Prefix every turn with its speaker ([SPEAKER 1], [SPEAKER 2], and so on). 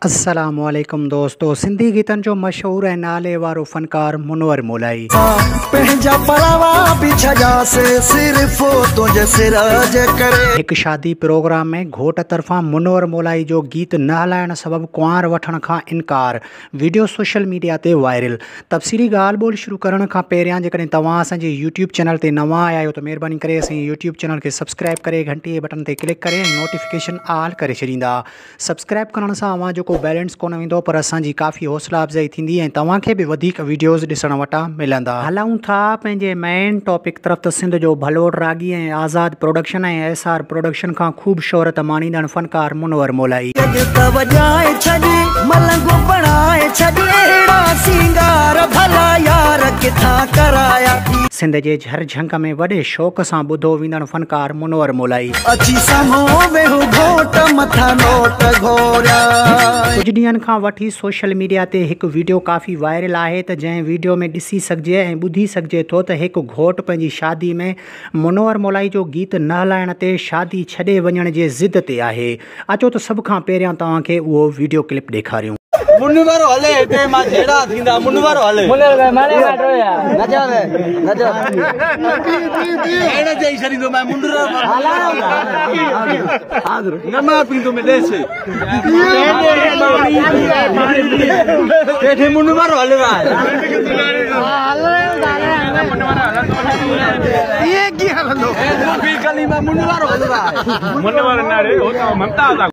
[SPEAKER 1] अस्सलामुअलैकुम दोस्तों, सिंधी गीतन जो मशहूर है नाले वारो फनकार मुनवर मोलाई एक शादी प्रोग्राम में घोट तरफा मुनवर मोलाई जो गीत न हलाइण सबब कुंवार वठण का इनकार। वीडियो सोशल मीडिया ते वायरल। तफ़सीली ॻाल्हि ॿोल शुरू करण खां पहिरियां जेकॾहिं तव्हां असांजे यूट्यूब चैनल ते नवां आया आहियो त महिरबानी करे असांजे यूट्यूब चैनल के सब्सक्राइब करे घंटी बटन ते क्लिक करे नोटिफिकेशन ऑल करे छॾींदा। सब्सक्राइब करण सां अवां जो बैलेंस कोन वेंदो पर असांजी काफ़ी हौसला अफ़जाई थींदी ऐं तव्हांखे भी वधीक वीडियोज़ ॾिसण वटा मिलंदा। हलूं था पंहिंजे मेन टॉपिक तरफ़ त सिंध जो भलोड़ रागी ऐं आज़ाद प्रोडक्शन ऐं एसआर प्रोडक्शन खां खूब शोहरत माणींदड़ फनकार मुनवर मोलाई सिंध जे झरझंक में वॾे शौक़ सां ॿुधो वेंदड़ फनकार मुनवर मोलाई कुछ ॾींहंनि खां वठी सोशल मीडिया ते हिकु वीडियो काफ़ी वायरल आहे त जंहिं वीडियो में ॾिसी सघिजे ऐं ॿुधी सघिजे थो त हिकु घोट पंहिंजी शादी में मुनवर मोलाई जो गीत न हलाइण ते शादी छॾे वञण जे ज़िद ते आहे। अचो त सभ खां पहिरियां तव्हांखे उहो वीडियो क्लिप ॾेखारियूं।
[SPEAKER 2] मुनवर हले हिते मां जेड़ा थींदा मुनवर हले मुनवर माने माटो यार नचा नचा एने जई छरींदो मैं मुनवर हला हाज़िर न मां पींदो में देसे केठे मुनवर हले ये की हलंदो ए पी कली में मुनवर हले मुनवर ना रे होता ममता